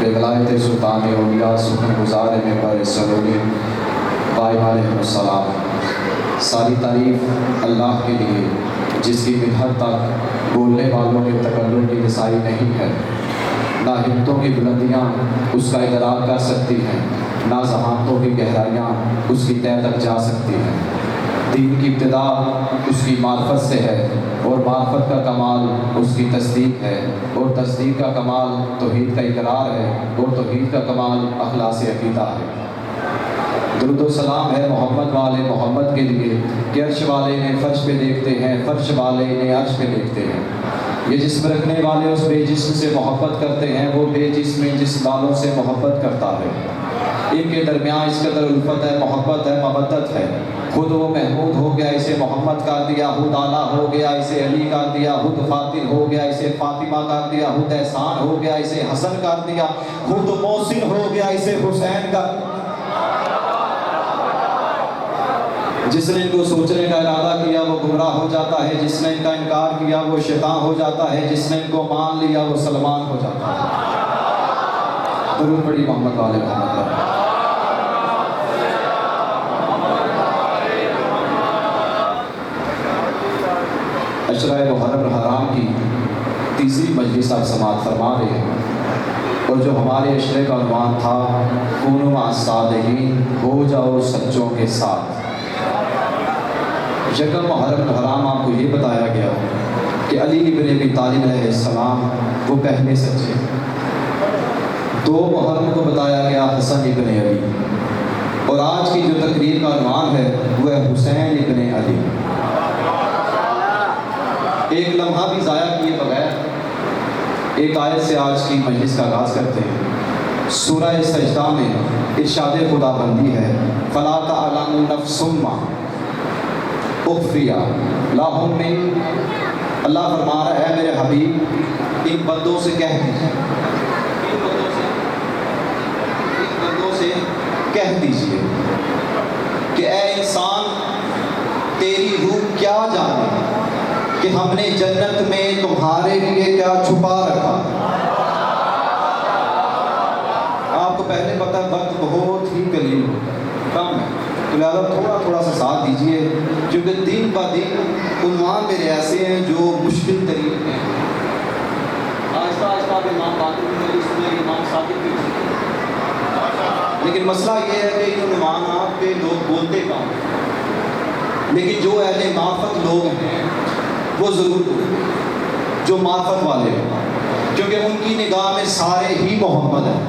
بے ولایت سلطان اولیاء سخن گزار ممبر سلولی قائم علیہ السلام۔ ساری تعریف اللہ کے لیے جس کی مدحت تک بولنے والوں کے تکلم کی رسائی نہیں ہے، نہ ہمتوں کی بلندیاں اس کا ادراک کر سکتی ہیں، نہ ذہانتوں کی گہرائیاں اس کی تہ تک جا سکتی ہیں۔ دین کی ابتدا اس کی معرفت سے ہے، اور معرفت کا کمال اس کی تصدیق ہے، اور تصدیق کا کمال توحید کا اقرار ہے، اور توحید کا کمال اخلاص عقیدہ ہے۔ درود و سلام ہے محمد والے محمد کے لیے کہ عرش والے نے فرش پہ دیکھتے ہیں، فرش والے نے عرش پہ دیکھتے ہیں۔ یہ جسم رکھنے والے اس بے جسم سے محبت کرتے ہیں، وہ بے جسم جس والوں سے محبت کرتا ہے۔ ان کے درمیان اس قدر الفت ہے، محبت ہے، مودت ہے۔ خود وہ محمود ہو گیا، اسے محمد کر دیا، خود اعلیٰ ہو گیا، اسے علی کر دیا، خود فاطر ہو گیا، اسے فاطمہ کر دیا، خود احسان ہو گیا، اسے حسن کر دیا، خود محسن ہو گیا، اسے حسین کر دیا۔ جس نے ان کو سوچنے کا ارادہ کیا وہ گمراہ ہو جاتا ہے، جس نے ان کا انکار کیا وہ شیطان ہو جاتا ہے، جس نے ان کو مان لیا وہ سلمان ہو جاتا ہے۔ درود پڑھی محمد والے محمد پر۔ عشرہ محرم الحرام کی تیسری مجلس آپ سماعت فرما رہے ہیں، اور جو ہمارے عشرے کا عنوان تھا کونوا مع الصادقین، ہو جاؤ سچوں کے ساتھ۔ یکم محرم الحرام آپ کو یہ بتایا گیا کہ علی ابن ابی طالب علیہ السلام وہ پہلے سچے۔ 2 محرم کو بتایا گیا حسن ابن علی، اور آج کی جو تقریر کا عنوان ہے وہ ہے حسین ابن علی۔ ایک لمحہ بھی ضائع کیے بغیر ایک آیت سے آج کی مجلس کا آغاز کرتے ہیں۔ سورہ سجدہ میں ارشاد خدا بندی ہے، فَلَا تَعْلَمُ نَفْسٌ مَّا اُخْفِیَ لَهُم مِّن، اللہ فرما رہا ہے میرے حبیب ان بندوں سے کہہ دیجیے، ان بندوں سے کہہ دیجیے کہ اے انسان تیری روح کیا جانے کہ ہم نے جنت میں تمہارے لیے کیا چھپا رکھا۔ آپ کو پہلے پتہ وقت بہت ہی قلیل کم ہے، تو لہٰذا تھوڑا تھوڑا سا ساتھ دیجئے، کیونکہ دن با دن عنوان میرے ایسے ہیں جو مشکل ترین ہیں۔ آہستہ آہستہ امام باقر کی مجلس میں امام صادق کی مجلس، لیکن مسئلہ یہ ہے کہ ان عنوانات پہ لوگ بولتے کم، لیکن جو اہل معرفت لوگ ہیں وہ ضرور جو معرفت والے ہیں، کیونکہ ان کی نگاہ میں سارے ہی محمد ہیں۔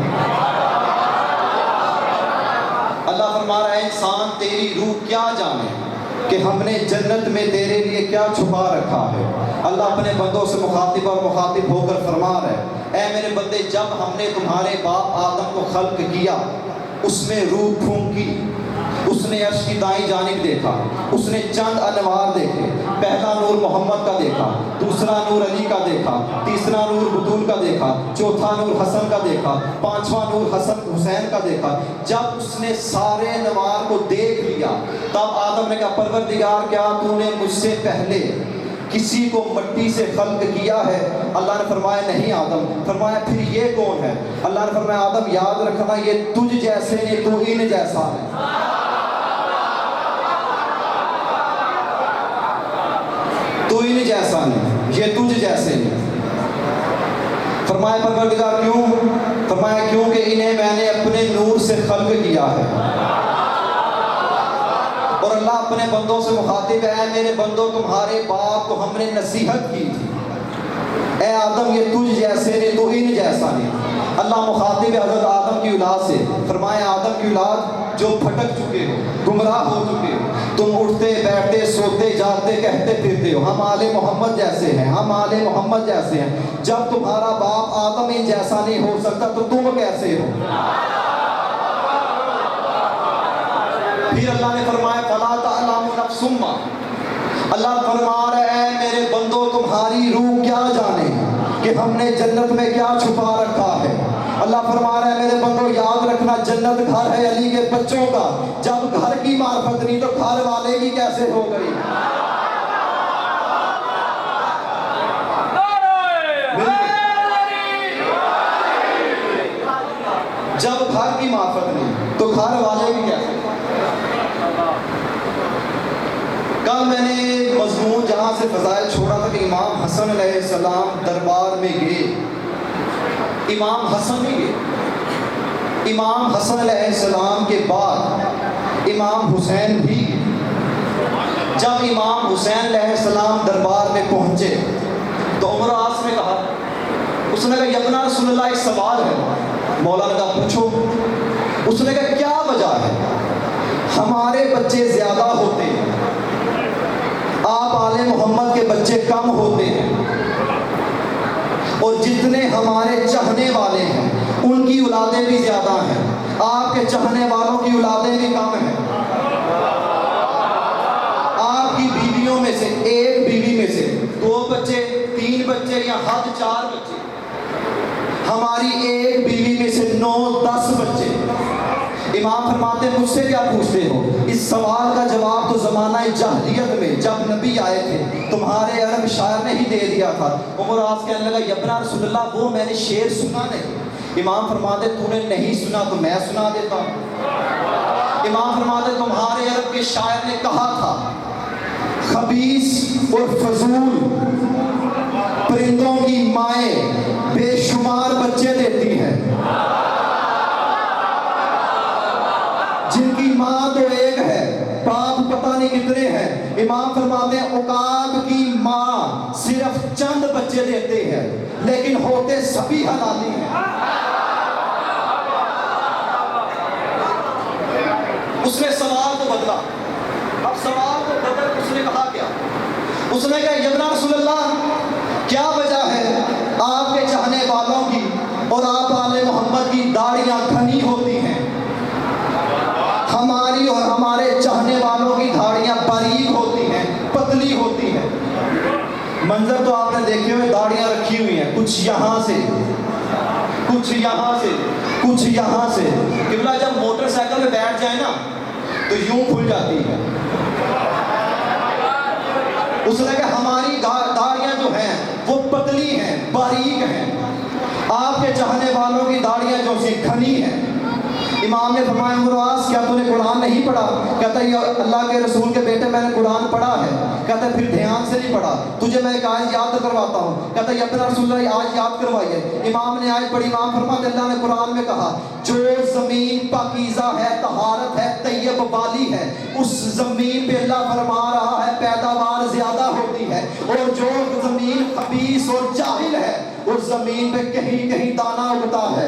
اللہ فرما رہا ہے انسان تیری روح کیا جانے کہ ہم نے جنت میں تیرے لیے کیا چھپا رکھا ہے۔ اللہ اپنے بندوں سے مخاطب اور مخاطب ہو کر فرما رہا ہے، اے میرے بندے جب ہم نے تمہارے باپ آدم کو خلق کیا، اس میں روح پھونکی، اس نے عرش کی دائیں جانب دیکھا، اس نے چند انوار دیکھے، پہلا نور محمد کا دیکھا، دوسرا نور علی کا دیکھا، تیسرا نور بطول کا دیکھا، چوتھا نور حسن کا دیکھا، پانچواں نور حسین کا دیکھا۔ جب اس نے سارے انوار کو دیکھ لیا تب آدم نے کہا پروردگار کیا تو نے مجھ سے پہلے کسی کو مٹی سے خلق کیا ہے؟ اللہ نے فرمایا نہیں آدم۔ فرمایا پھر یہ کون ہے؟ اللہ نے فرمایا آدم یاد رکھنا یہ تجھ جیسے نہیں تو ان جیسا ہے۔ تو ان جیسا نہیں، یہ تجھ جیسے نہیں۔ فرمایا پروردگار کیوں؟ فرمایا کیونکہ انہیں میں نے اپنے نور سے خلق کیا ہے۔ اور اللہ اپنے بندوں سے مخاطب ہے، میرے بندوں تمہارے باپ کو ہم نے نصیحت کی تھی، اے آدم یہ تجھ جیسے نہیں تو ان جیسا نہیں۔ اللہ مخاطب ہے حضرت آدم کی اولاد سے، فرمایا آدم کی اولاد جو بھٹک چکے ہو، گمراہ ہو چکے ہو، تم اٹھتے بیٹھتے سوتے جاگتے کہتے پھرتے ہو ہم آل محمد جیسے ہیں، ہم آل محمد جیسے ہیں۔ جب تمہارا باپ آدم ان جیسا نہیں ہو سکتا تو تم کیسے ہو؟ پھر اللہ نے فرمایا فَلَا تَعْلَمُ نَفْسٌ مَّا، اللہ فرما رہا ہے میرے بندوں تمہاری روح کیا جانے کہ ہم نے جنت میں کیا چھپا رکھا ہے۔ اللہ فرما رہا ہے میرے بندوں یاد رکھنا جنت گھر ہے علی کے بچوں کا، جب گھر کی معرفت نہیں تو گھر والے کی کیسے ہو گئی؟ جب گھر کی معرفت نہیں تو گھر والے بھی کیسے؟ کل میں نے مضمون جہاں سے فضائل چھوڑا تھا کہ امام حسن علیہ السلام دربار میں گئے. امام حسن بھی گئے. امام حسن علیہ السلام کے بعد امام حسین بھی گئے. جب امام حسین علیہ السلام دربار میں پہنچے تو عمر عاص نے کہا, اس نے کہا یا ابن رسول اللہ ایک سوال ہے. مولانا کا پوچھو. اس نے کہا کیا وجہ ہے؟ ہمارے بچے زیادہ ہوتے ہیں, آپ آل محمد کے بچے کم ہوتے ہیں, اور جتنے ہمارے چاہنے والے ہیں ان کی اولادیں بھی زیادہ ہیں, آپ کے چاہنے والوں کی اولادیں بھی کم ہیں. آپ کی بیویوں میں سے ایک بیوی میں سے 2 بچے 3 بچے یا حد 4 بچے, ہماری ایک بیوی میں سے 9-10 بچے. امام فرماتے ہیں مجھ سے کیا پوچھتے ہو؟ اس سوال کا جواب تو زمانہ جاہلیت میں جب نبی آئے تھے تمہارے عرب شاعر نے ہی دے دیا تھا. عمر عاص کہنے لگا یا ابن رسول اللہ وہ میں نے شعر سنا نہیں. امام فرماتے تو نے نہیں سنا تو میں سنا دیتا ہوں. امام فرماتے تمہارے عرب کے شاعر نے کہا تھا خبیث اور فضول پرندوں کی مائیں بے شمار بچے دیتی ہیں, جن کی ماں تو ایک ہے باپ پتہ نہیں کتنے ہیں. امام فرماتے ہیں عقاب کی ماں صرف چند بچے دیتے ہیں لیکن ہوتے سبھی حلالی ہیں. اس نے سوال کو بدلا. اب سوال کو بدل اس نے کہا کیا؟ اس نے کہا یا ابن رسول اللہ کیا وجہ ہے آپ کے چاہنے والوں کی اور آپ آل محمد کی داڑیاں گھنی ہوتی ہیں, ہماری اور ہمارے چاہنے والوں کی داڑیاں باریک ہوتی ہیں, پتلی ہوتی ہیں. منظر تو آپ نے دیکھے ہوئے, داڑیاں رکھی ہوئی ہیں کچھ یہاں سے کچھ یہاں سے کچھ یہاں سے. قبلہ جب موٹر سائیکل میں بیٹھ جائے نا تو یوں کھل جاتی ہے. اس نے کہا ہماری داڑیاں جو ہیں وہ پتلی ہیں باریک ہیں, آپ کے چاہنے والوں کی داڑیاں جو سی گھنی ہیں. امام نے فرمایا عمر عاص کیا تو نے قرآن نہیں پڑھا؟ کہتا ہے اللہ کے رسول کے بیٹے میں نے قرآن پڑھا ہے. کہتا ہے پھر دھیان سے نہیں پڑھا, تجھے میں ایک آیت یاد کرواتا ہوں. کہتا ہے یا ابن رسول اللہ آج یاد کروائیے. امام نے آیت پڑھی. امام فرماتے اللہ نے قرآن میں کہا جو زمین پاکیزہ ہے طہارت ہے طیب والی ہے اس زمین پہ اللہ فرما رہا ہے پیداوار زیادہ ہوتی ہے, اور جو زمین خبیث اور جاہل ہے اس زمین پہ کہیں کہیں دانہ اگتا ہے.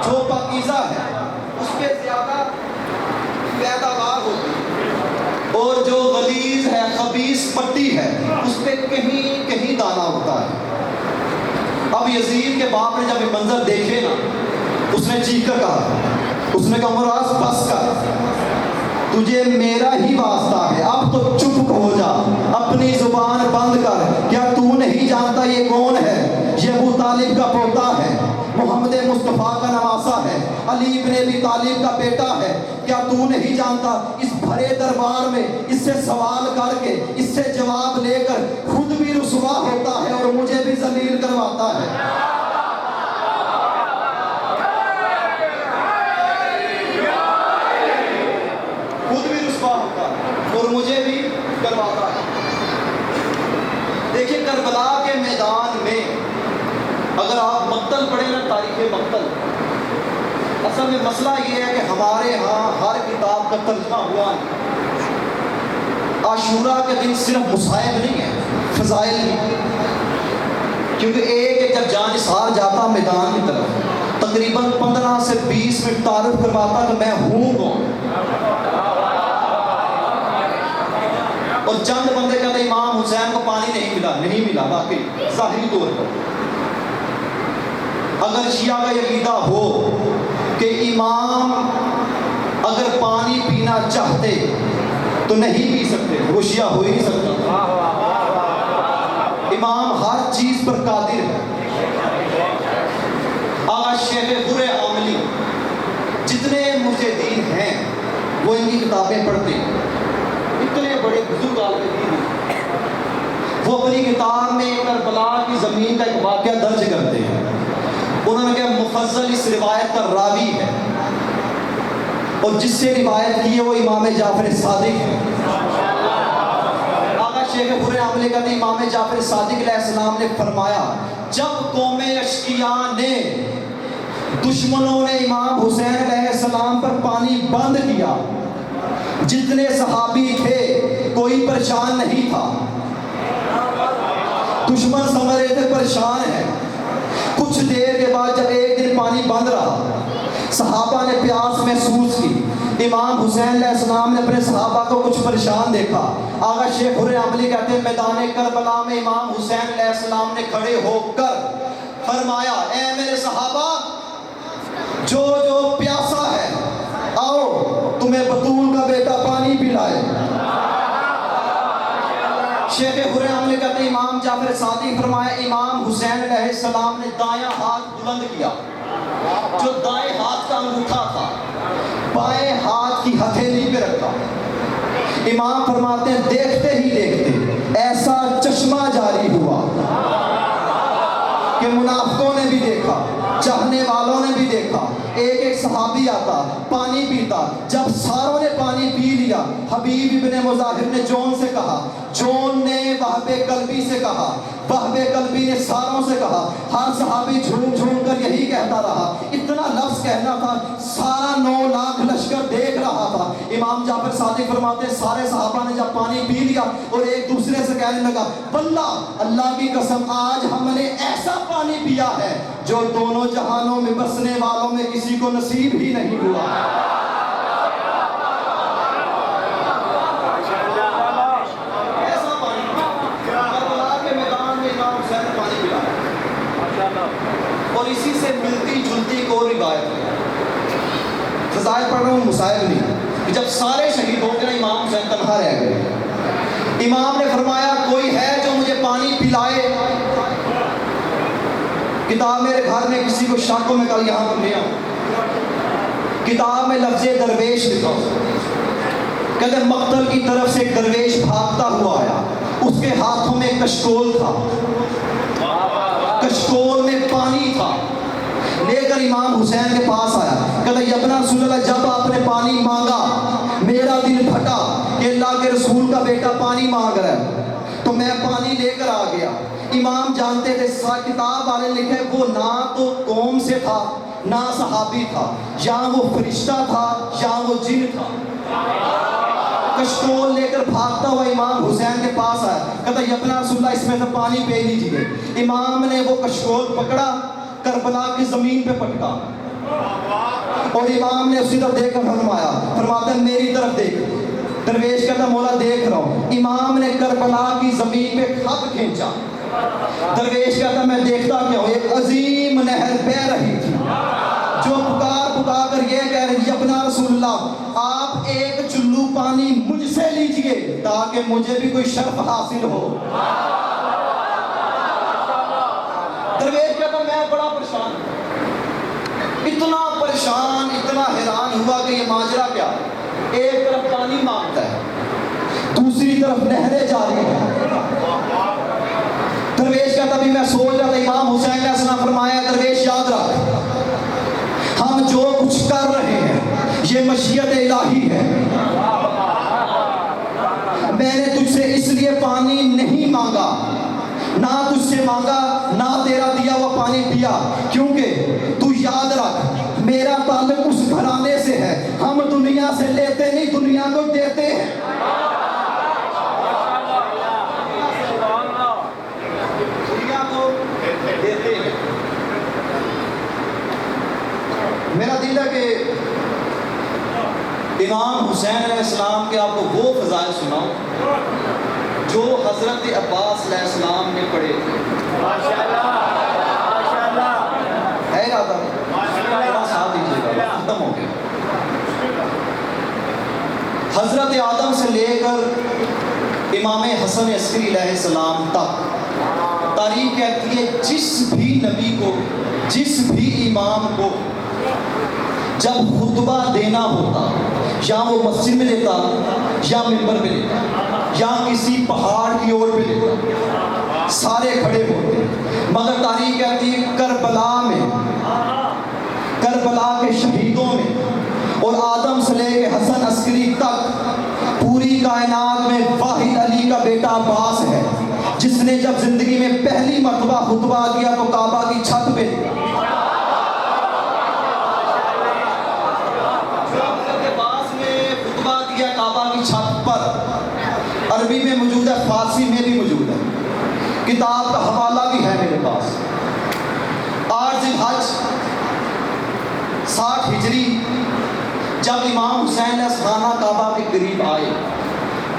جو پاکیزہ ہے اس پہ زیادہ پیداوار ہوتی ہے, اور جو غلیظ ہے خبیث پٹی ہے اس پہ کہیں کہیں دانہ ہوتا ہے. اب یزید کے باپ نے جب یہ منظر دیکھے نا اس نے چیخ کر کہا, اس نے کہا عمر عاص بس کر, تجھے میرا ہی واسطہ ہے, اب تو چپ ہو جا, اپنی زبان بند کر. کیا تو نہیں جانتا یہ کون ہے؟ یہ ابو طالب کا پوتا ہے, محمد مصطفیٰ کا نواسا ہے, علی ابن ابی طالب کا بیٹا ہے. کیا تو نہیں جانتا اس بھرے دربار میں اس سے سوال کر کے اس سے جواب لے کر خود بھی رسوا ہوتا ہے اور مجھے بھی ذلیل کرواتا ہے. خود بھی رسوا ہوتا ہے اور مجھے بھی کرواتا ہے. دیکھیں کربلا کے میدان میں اگر آپ مقتل پڑھیں نا تاریخ مقتل, اصل میں مسئلہ یہ ہے کہ ہمارے ہاں ہر کتاب کا ترجمہ ہوا نہیں. عاشورہ کے دن صرف مصائب نہیں ہے, فضائل نہیں, کیونکہ ایک جب جانثار جاتا میدان کی طرف تقریباً 15 سے 20 منٹ تعارف کرواتا کہ میں ہوں کون, اور چند بندے کہتے امام حسین کو پانی نہیں ملا واقعی ظاہری طور پر. اگر شیعہ کا عقیدہ ہو کہ امام اگر پانی پینا چاہتے تو نہیں پی سکتے, وہ شیعہ ہو ہی نہیں سکتا. امام ہر چیز پر قادر ہے. آغا شیخ برے عاملی جتنے مجتہدین ہیں وہ ان کی کتابیں پڑھتے ہیں, اتنے بڑے بزرگ عالم دین ہیں, وہ اپنی کتاب میں کربلا کی زمین کا ایک واقعہ درج کرتے ہیں. انہوں نے کہا مفضل اس روایت کا راوی ہے اور جس سے روایت کی ہے وہ امام جعفر صادق ہے. آقا شیخ پورے عملے کہتے ہیں امام جعفر صادق علیہ السلام نے فرمایا جب قوم اشقیاء نے دشمنوں نے امام حسین علیہ السلام پر پانی بند کیا، جتنے صحابی تھے کوئی پریشان نہیں تھا. دشمن سمجھ رہے تھے پریشان ہے. کچھ دیر کے بعد جب ایک دن پانی بند رہا، صحابہ نے پیاس محسوس کی. امام حسین علیہ السلام نے اپنے صحابہ کو کچھ پریشان دیکھا. آقا شیخ حر عملی کہتے ہیں میدان کربلا میں امام حسین علیہ السلام نے کھڑے ہو کر فرمایا اے میرے صحابہ، جو جو پیاسا ہے آؤ تمہیں بطول کا بیٹا پانی پلائے. شیخ حر عملی کہتے ہیں امام جعفر صادق فرمایا امام حسین علیہ السلام نے دایاں ہاتھ بلند کیا، جو دائیں ہاتھ کا انگوٹھا تھا بائیں ہاتھ کی ہتھیلی پہ رکھا. امام فرماتے ہیں دیکھتے ہی دیکھتے ایسا چشمہ جاری ہوا کہ منافقوں نے بھی دیکھا، چاہنے والوں نے بھی دیکھا. ایک ایک صحابی آتا پانی پیتا. جب ساروں نے پانی پی لیا، حبیب ابن مظاہر نے جون سے کہا، جون نے وہب قلبی سے کہا، وہب قلبی نے ساروں سے کہا. ہر صحابی جھوم جھوم کر یہی کہتا رہا. اتنا لفظ کہنا تھا، سارا 9 لاکھ لشکر دیکھ رہا تھا. امام جعفر صادق فرماتے ہیں سارے صحابہ نے جب پانی پی لیا اور ایک دوسرے سے کہنے لگا واللہ اللہ کی قسم آج ہم نے ایسا پانی پیا ہے جو دونوں جہانوں میں بسنے والوں میں کسی کو نصیب ہی نہیں ہوا. ایسا پانی کربلا کے میدان میں امام حسین نے پانی پلایا. اور اسی سے ملتی جلتی ایک اور روایت ہے، فضائل پڑھ رہا ہوں مصائب نہیں، کہ جب سارے شہید ہو گئے امام حسین تنہا رہ گئے. امام نے فرمایا کوئی ہے جو مجھے پانی پلائے. کتاب میرے گھر میں کسی کو شک ہو میں کل یہاں پر لے آؤں. کتاب میں لفظ درویش لکھا، کہتے ہیں مقتل کی طرف سے ایک درویش بھاگتا ہوا آیا. اس کے ہاتھوں میں کشکول تھا، کشکول میں پانی تھا. لے کر امام حسین کے پاس آیا. کہتا ہے ابن رسول اللہ جب آپ نے پانی مانگا میرا دل پھٹا کہ اللہ کے رسول کا بیٹا پانی مانگ رہا ہے، تو میں پانی لے کر آ گیا. امام جانتے تھے کتاب والے لکھے وہ نہ تو قوم سے تھا نہ صحابی تھا، یا وہ فرشتہ تھا یا وہ جن تھا. کشکول لے کر بھاگتا ہوا امام حسین کے پاس آیا. کہتا ہے ابن رسول اللہ اس میں سے پانی پی لیجیے. امام نے وہ کشکول پکڑا، کربلا کی زمین پہ پٹکا اور امام نے اسی طرف دیکھ کر فرمایا، فرماتے ہیں میری طرف دیکھ. درویش کہتا مولا دیکھ رہا ہوں. امام نے کربلا کی زمین پہ خط کھینچا. درویش کہتا میں دیکھتا کیا ہوں، ایک عظیم نہر بہ رہی تھی جو پکار پکار کر یہ کہہ رہی اپنا رسول اللہ آپ ایک چلو پانی مجھ سے لیجئے تاکہ مجھے بھی کوئی شرف حاصل ہو. درویش کہتا میں بڑا پریشان، اتنا پریشان اتنا حیران ہوا کہ یہ ماجرا کیا. ایک طرف پانی مانگتا ہے، دوسری طرف نہریں جاری ہیں. درویش کہتا بھی میں سوچ رہا تھا. امام حسین علیہ السلام فرمایا درویش یاد رکھ ہم جو کچھ کر رہے ہیں یہ مشیت الہی ہے. میں نے تجھ سے اس لیے پانی نہیں مانگا، نہ تجھ سے مانگا نہ تیرا دیا ہوا پانی پیا، کیونکہ تو یاد رکھ میرا تعلق اس گھرانے سے ہے. ہم دنیا سے لیتے نہیں، دنیا کو دیتے ہیں. میرا دل ہے کہ امام حسین علیہ السلام کے آپ کو وہ فضائل سناؤں جو حضرت عباس علیہ السلام نے پڑھے تھے. ہے ارادہ ساتھ دیجیے گا، ختم ہو گیا. حضرت آدم سے لے کر امام حسن عسکری علیہ السلام تک تاریخ کہتی ہے جس بھی نبی کو جس بھی امام کو جب خطبہ دینا ہوتا یا وہ مسجد میں دیتا یا منبر پہ دیتا یا کسی پہاڑ کی اور پہ لیتا، سارے کھڑے ہوتے، مگر تاریخ کہتی ہے کربلا کے شہیدوں میں اور آدم سے لے کے حسن عسکری تک پوری کائنات میں واحد علی کا بیٹا عباس ہے، جس نے جب زندگی میں پہلی مرتبہ خطبہ دیا تو کعبہ کی چھت پہ دیا۔ کعبہ کی چھت پر، عربی میں موجود ہے، فارسی میں بھی موجود ہے، کتاب کا حوالہ بھی ہے میرے پاس۔ 8 ذی الحج 60 ہجری جب امام حسین خانہ کعبہ کے قریب آئے،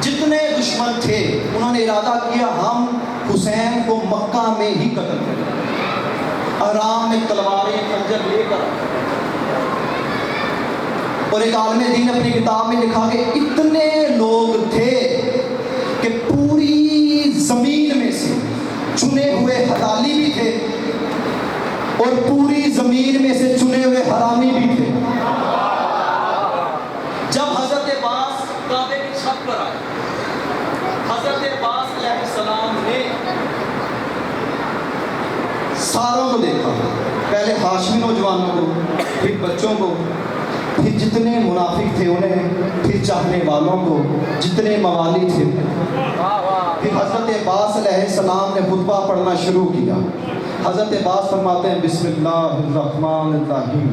جتنے دشمن تھے انہوں نے ارادہ کیا ہم حسین کو مکہ میں ہی قتل کریں، آرام میں تلواریں خنجر لے کر۔ اور ایک عالم دین اپنی کتاب میں لکھا کہ اتنے لوگ تھے کہ پوری زمین میں سے چنے ہوئے حلالی بھی تھے اور پوری زمین میں سے چنے ہوئے حرامی بھی تھے۔ جب حضرت عباس کعبے کی چھت پر آئے، حضرت عباس علیہ السلام نے ساروں کو دیکھا، پہلے ہاشمی نوجوانوں کو، پھر بچوں کو، پھر جتنے منافق تھے انہیں، پھر چاہنے والوں کو، جتنے موالی تھے۔ پھر حضرت عباس علیہ السلام نے خطبہ پڑھنا شروع کیا۔ حضرت عباس فرماتے ہیں بسم اللہ الرحمن الرحیم،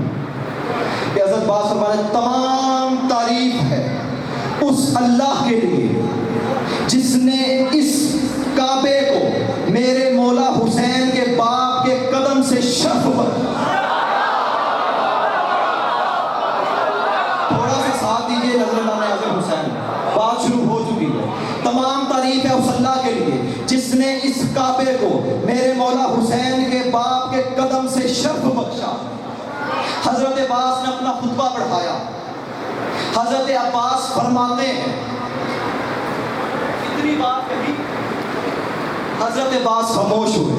کہ حضرت عباس فرماتے ہیں تمام تعریف ہے اس اللہ کے لیے جس نے اس کعبے کو میرے مولا حسین کے باپ کے قدم سے شرف بخشا۔ بات شروع ہو چکی ہے۔ تمام تعریف ہے اس اللہ کے لیے جس نے اس کعبے کو میرے مولا حسین کے باپ کے قدم سے شرف بخشا۔ حضرت عباس نے اپنا خطبہ پڑھایا۔ حضرت عباس فرماتے ہیں، اتنی بات کہی، حضرت عباس خاموش ہوئے۔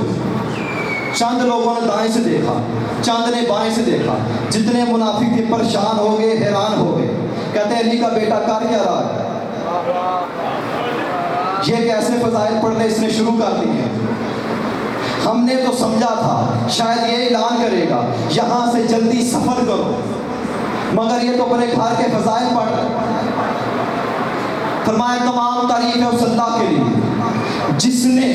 چند لوگوں نے دائیں سے دیکھا، چند نے بائیں سے دیکھا، جتنے منافق تھے پریشان ہو گئے، حیران ہو گئے۔ کہتے ہیں علی کا بیٹا کر کیا رہا ہے؟ یہ کیسے فضائل پڑھنے اس نے شروع کر دی ہیں؟ ہم نے تو سمجھا تھا شاید یہ اعلان کرے گا یہاں سے جلدی سفر کرو، مگر یہ تو اپنے گھر کے فضائل پڑھ رہے۔ فرمایا تمام تعریف ہے اس اللہ کے لیے جس نے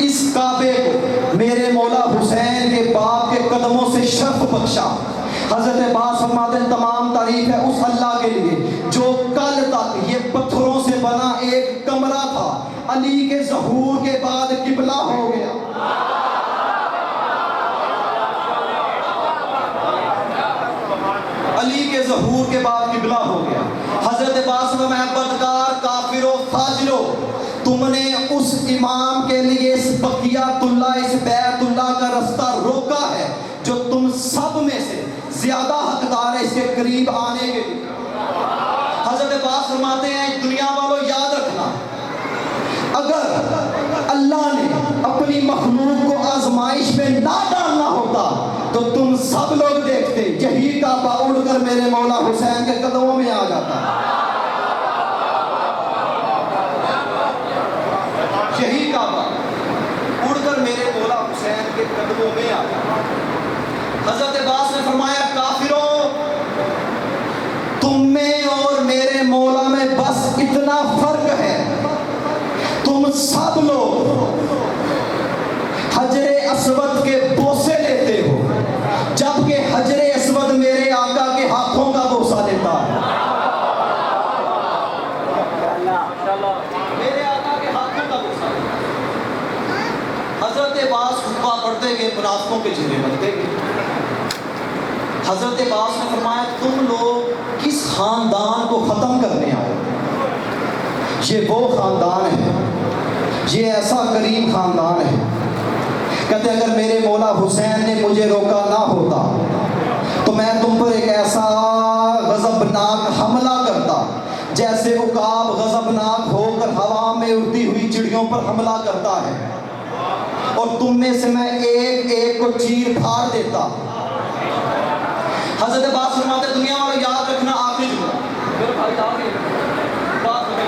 اس کعبے کو میرے مولا حسین کے باپ کے قدموں سے شرف بخشا۔ حضرت عباس فرماتے ہیں تمام تعریف ہے اس اللہ کے لیے جو کل تک یہ پتھروں سے بنا ایک کمرہ تھا، علی کے ظہور کے بعد قبلہ ہو گیا۔ علی کے ظہور کے بعد قبلہ ہو گیا۔ حضرت عباس فرمایا بدکار کافرو فاجرو، تم نے اس امام کے لیے اس بقیت اللہ، اس بیت اللہ کا رستہ روکا ہے جو تم سب میں سے زیادہ حقدار ہے اس کے قریب آنے کے لیے۔ حضرت عباس فرماتے ہیں دنیا والوں یاد رکھنا، اگر اللہ نے اپنی مخلوق کو آزمائش میں نہ ڈالنا ہوتا تو تم سب لوگ دیکھتے یہی کعبہ اڑ کر میرے مولا حسین کے قدموں میں آ جاتا، یہی کعبہ اڑ کر میرے مولا حسین کے قدموں میں آ جاتا۔ حضرت عباس نے فرمایا کافروں، تم میں اور میرے مولا میں بس اتنا فرق ہے، تم سب لوگ حجر اسود کے بوسے لیتے ہو جبکہ حجر اسود میرے آقا کے ہاتھوں کا بوسہ لیتا ہے۔ میرے آقا کے ہاتھوں کا بوسہ لیتا ہے۔ حضرت عباس خطبہ پڑھتے گئے، منافقوں کے چہرے بنتے گئے۔ حضرت عباس نے فرمایا تم لوگ کس خاندان کو ختم کرنے آئے؟ یہ وہ خاندان ہے، یہ ایسا کریم خاندان ہے، کہتے ہیں اگر میرے مولا حسین نے مجھے روکا نہ ہوتا تو میں تم پر ایک ایسا غضبناک حملہ کرتا جیسے عقاب غضبناک ہو کر ہوا میں اڑتی ہوئی چڑیوں پر حملہ کرتا ہے، اور تم میں سے میں ایک ایک کو چیر پھاڑ دیتا۔ حضرت عباس فرماتے دنیا والوں یاد رکھنا آخری جملہ، میرے بھائی آگے بات ہوگی،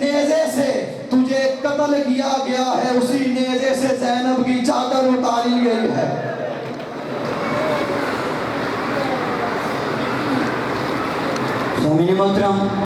نیزے سے تجھے قتل کیا گیا ہے اسی نیزے سے زینب کی چادر اتاری گئی ہے. سامعین محترم